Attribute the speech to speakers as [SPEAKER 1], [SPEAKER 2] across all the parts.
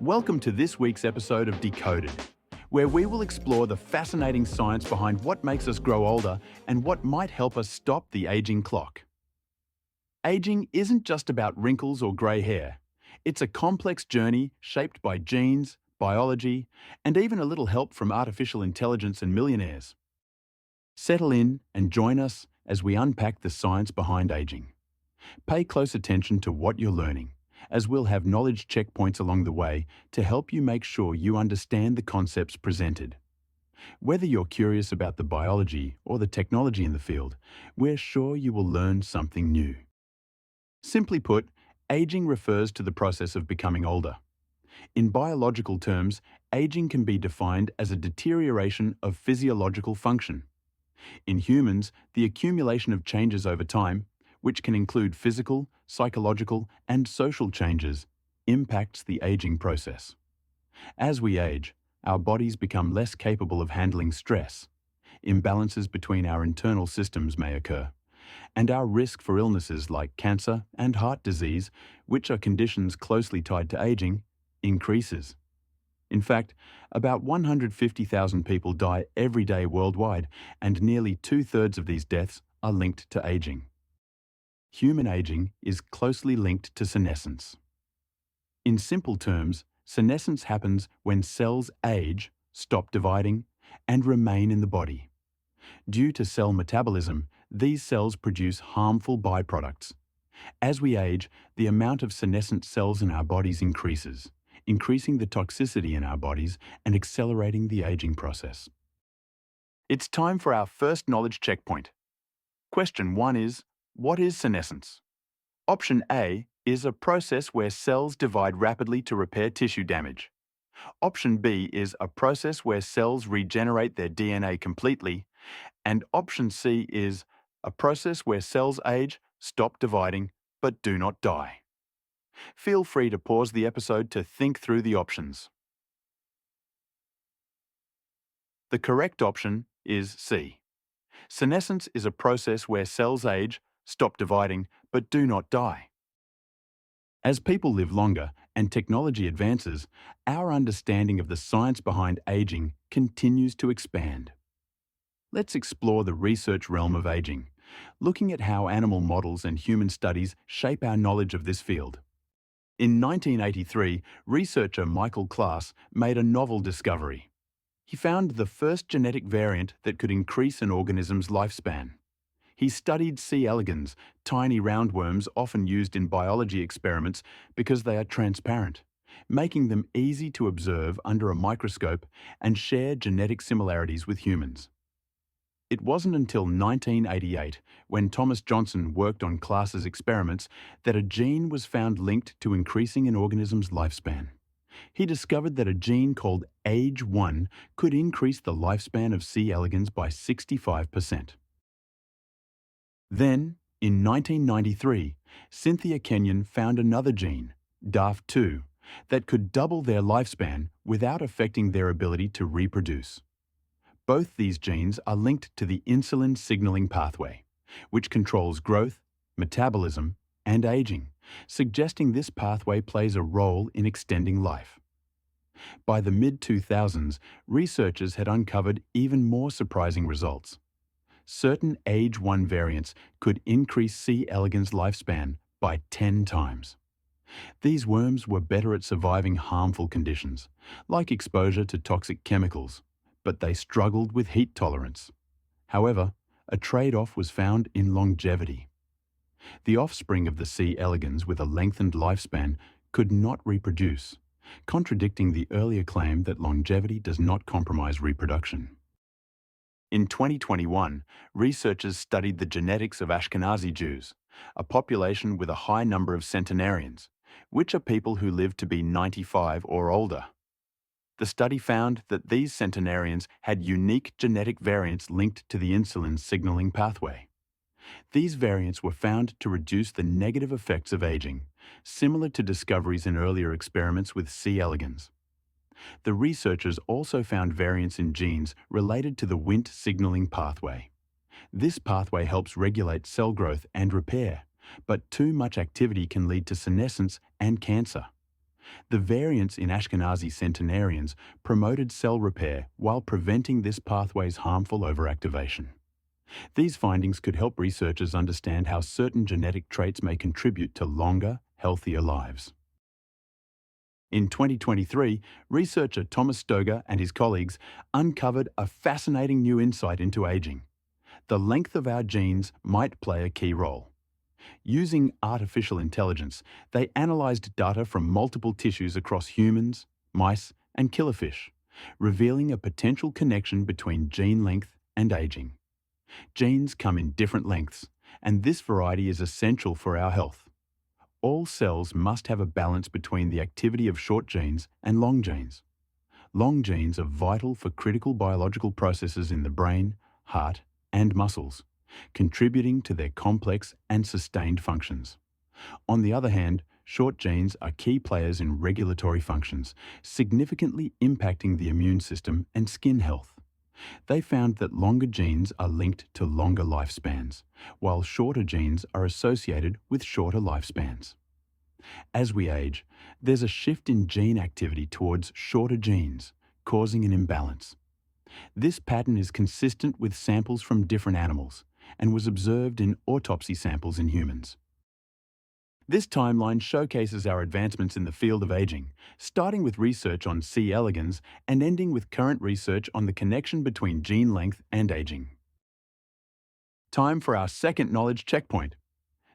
[SPEAKER 1] Welcome to this week's episode of Decoded, where we will explore the fascinating science behind what makes us grow older and what might help us stop the aging clock. Aging isn't just about wrinkles or grey hair. It's a complex journey shaped by genes, biology, and even a little help from artificial intelligence and millionaires. Settle in and join us as we unpack the science behind aging. Pay close attention to what you're learning, as we'll have knowledge checkpoints along the way to help you make sure you understand the concepts presented. Whether you're curious about the biology or the technology in the field, we're sure you will learn something new. Simply put, aging refers to the process of becoming older. In biological terms, aging can be defined as a deterioration of physiological function. In humans, the accumulation of changes over time, which can include physical, psychological, and social changes, impacts the aging process. As we age, our bodies become less capable of handling stress. Imbalances between our internal systems may occur, and our risk for illnesses like cancer and heart disease, which are conditions closely tied to aging, increases. In fact, about 150,000 people die every day worldwide, and nearly two-thirds of these deaths are linked to aging. Human aging is closely linked to senescence. In simple terms, senescence happens when cells age, stop dividing, and remain in the body. Due to cell metabolism, these cells produce harmful byproducts. As we age, the amount of senescent cells in our bodies increases, increasing the toxicity in our bodies and accelerating the aging process. It's time for our first knowledge checkpoint. Question 1 is, what is senescence? Option A is a process where cells divide rapidly to repair tissue damage. Option B is a process where cells regenerate their DNA completely. And option C is a process where cells age, stop dividing, but do not die. Feel free to pause the episode to think through the options. The correct option is C. Senescence is a process where cells age, stop dividing, but do not die. As people live longer and technology advances, our understanding of the science behind aging continues to expand. Let's explore the research realm of aging, looking at how animal models and human studies shape our knowledge of this field. In 1983, researcher Michael Klaas made a novel discovery. He found the first genetic variant that could increase an organism's lifespan. He studied C. elegans, tiny roundworms often used in biology experiments because they are transparent, making them easy to observe under a microscope and share genetic similarities with humans. It wasn't until 1988, when Thomas Johnson worked on Klaas's experiments, that a gene was found linked to increasing an organism's lifespan. He discovered that a gene called AGE-1 could increase the lifespan of C. elegans by 65%. Then, in 1993, Cynthia Kenyon found another gene, DAF-2, that could double their lifespan without affecting their ability to reproduce. Both these genes are linked to the insulin signaling pathway, which controls growth, metabolism, and aging, suggesting this pathway plays a role in extending life. By the mid-2000s, researchers had uncovered even more surprising results. Certain AGE-1 variants could increase C. elegans' lifespan by 10 times. These worms were better at surviving harmful conditions, like exposure to toxic chemicals, but they struggled with heat tolerance. However, a trade-off was found in longevity. The offspring of the C. elegans with a lengthened lifespan could not reproduce, contradicting the earlier claim that longevity does not compromise reproduction. In 2021, researchers studied the genetics of Ashkenazi Jews, a population with a high number of centenarians, which are people who live to be 95 or older. The study found that these centenarians had unique genetic variants linked to the insulin signaling pathway. These variants were found to reduce the negative effects of aging, similar to discoveries in earlier experiments with C. elegans. The researchers also found variants in genes related to the Wnt signaling pathway. This pathway helps regulate cell growth and repair, but too much activity can lead to senescence and cancer. The variants in Ashkenazi centenarians promoted cell repair while preventing this pathway's harmful overactivation. These findings could help researchers understand how certain genetic traits may contribute to longer, healthier lives. In 2023, researcher Thomas Stoger and his colleagues uncovered a fascinating new insight into aging. The length of our genes might play a key role. Using artificial intelligence, they analysed data from multiple tissues across humans, mice, and killifish, revealing a potential connection between gene length and aging. Genes come in different lengths, and this variety is essential for our health. All cells must have a balance between the activity of short genes and long genes. Long genes are vital for critical biological processes in the brain, heart, and muscles, contributing to their complex and sustained functions. On the other hand, short genes are key players in regulatory functions, significantly impacting the immune system and skin health. They found that longer genes are linked to longer lifespans, while shorter genes are associated with shorter lifespans. As we age, there's a shift in gene activity towards shorter genes, causing an imbalance. This pattern is consistent with samples from different animals and was observed in autopsy samples in humans. This timeline showcases our advancements in the field of aging, starting with research on C. elegans and ending with current research on the connection between gene length and aging. Time for our second knowledge checkpoint.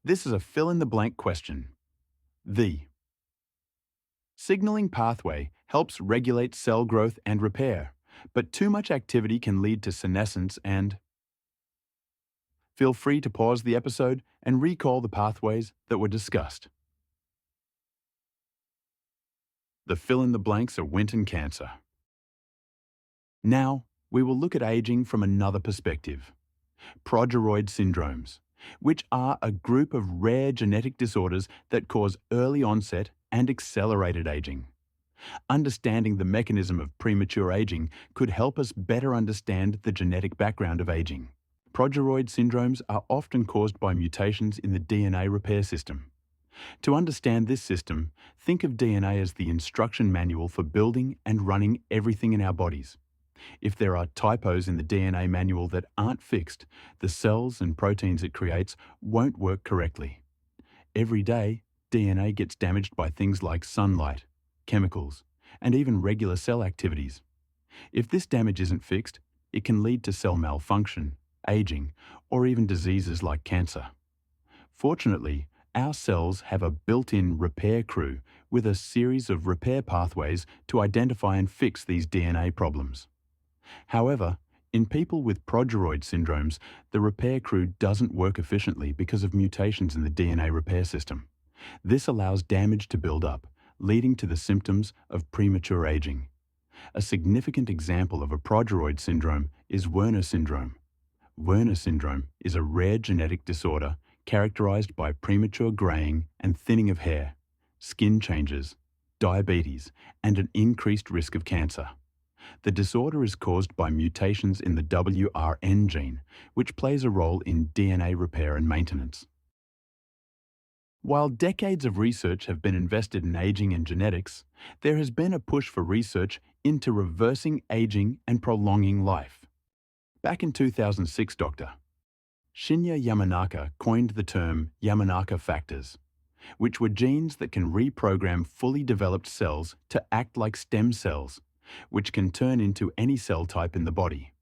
[SPEAKER 1] This is a fill-in-the-blank question. The signaling pathway helps regulate cell growth and repair, but too much activity can lead to senescence and... Feel free to pause the episode and recall the pathways that were discussed. The fill-in-the-blanks are Winton cancer. Now, we will look at aging from another perspective. Progeroid syndromes, which are a group of rare genetic disorders that cause early onset and accelerated aging. Understanding the mechanism of premature aging could help us better understand the genetic background of aging. Progeroid syndromes are often caused by mutations in the DNA repair system. To understand this system, think of DNA as the instruction manual for building and running everything in our bodies. If there are typos in the DNA manual that aren't fixed, the cells and proteins it creates won't work correctly. Every day, DNA gets damaged by things like sunlight, chemicals, and even regular cell activities. If this damage isn't fixed, it can lead to cell malfunction, aging, or even diseases like cancer. Fortunately, our cells have a built-in repair crew with a series of repair pathways to identify and fix these DNA problems. However, in people with progeroid syndromes, the repair crew doesn't work efficiently because of mutations in the DNA repair system. This allows damage to build up, leading to the symptoms of premature aging. A significant example of a progeroid syndrome is Werner syndrome. Werner syndrome is a rare genetic disorder characterized by premature graying and thinning of hair, skin changes, diabetes, and an increased risk of cancer. The disorder is caused by mutations in the WRN gene, which plays a role in DNA repair and maintenance. While decades of research have been invested in aging and genetics, there has been a push for research into reversing aging and prolonging life. Back in 2006, Dr. Shinya Yamanaka coined the term Yamanaka factors, which were genes that can reprogram fully developed cells to act like stem cells, which can turn into any cell type in the body.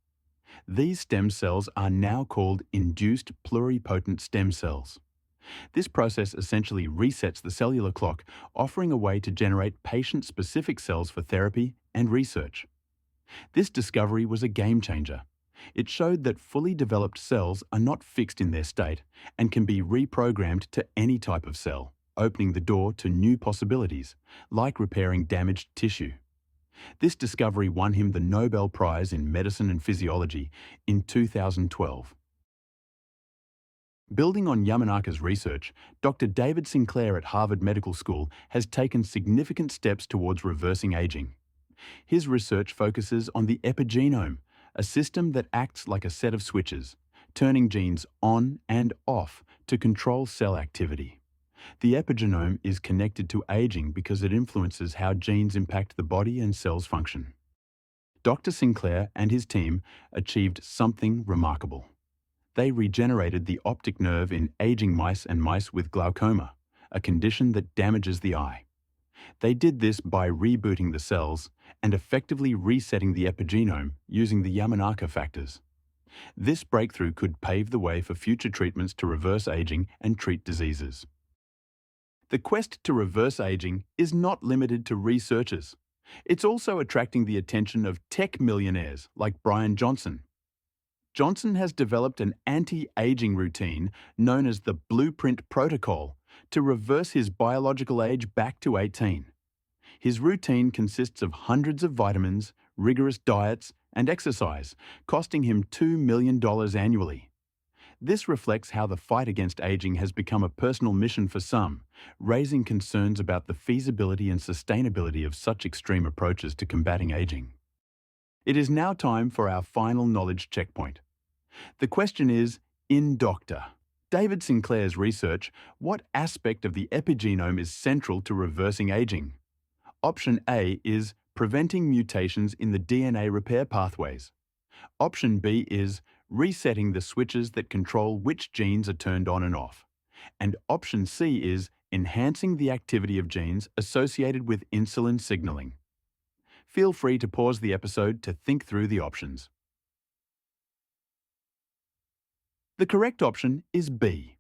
[SPEAKER 1] These stem cells are now called induced pluripotent stem cells. This process essentially resets the cellular clock, offering a way to generate patient-specific cells for therapy and research. This discovery was a game changer. It showed that fully developed cells are not fixed in their state and can be reprogrammed to any type of cell, opening the door to new possibilities, like repairing damaged tissue. This discovery won him the Nobel Prize in Medicine and Physiology in 2012. Building on Yamanaka's research, Dr. David Sinclair at Harvard Medical School has taken significant steps towards reversing aging. His research focuses on the epigenome, a system that acts like a set of switches, turning genes on and off to control cell activity. The epigenome is connected to aging because it influences how genes impact the body and cells' function. Dr. Sinclair and his team achieved something remarkable. They regenerated the optic nerve in aging mice and mice with glaucoma, a condition that damages the eye. They did this by rebooting the cells and effectively resetting the epigenome using the Yamanaka factors. This breakthrough could pave the way for future treatments to reverse aging and treat diseases. The quest to reverse aging is not limited to researchers. It's also attracting the attention of tech millionaires like Brian Johnson. Johnson has developed an anti-aging routine known as the Blueprint Protocol to reverse his biological age back to 18. His routine consists of hundreds of vitamins, rigorous diets, and exercise, costing him $2 million annually. This reflects how the fight against aging has become a personal mission for some, raising concerns about the feasibility and sustainability of such extreme approaches to combating aging. It is now time for our final knowledge checkpoint. The question is, in Dr. David Sinclair's research, what aspect of the epigenome is central to reversing aging? Option A is preventing mutations in the DNA repair pathways. Option B is resetting the switches that control which genes are turned on and off. And option C is enhancing the activity of genes associated with insulin signaling. Feel free to pause the episode to think through the options. The correct option is B.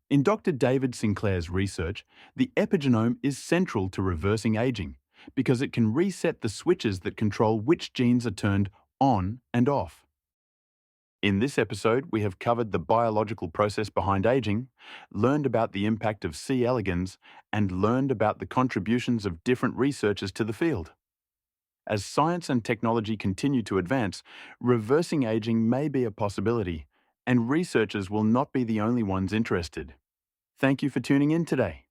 [SPEAKER 1] In Dr. David Sinclair's research, the epigenome is central to reversing aging because it can reset the switches that control which genes are turned on and off. In this episode, we have covered the biological process behind aging, learned about the impact of C. elegans, and learned about the contributions of different researchers to the field. As science and technology continue to advance, reversing aging may be a possibility, and researchers will not be the only ones interested. Thank you for tuning in today.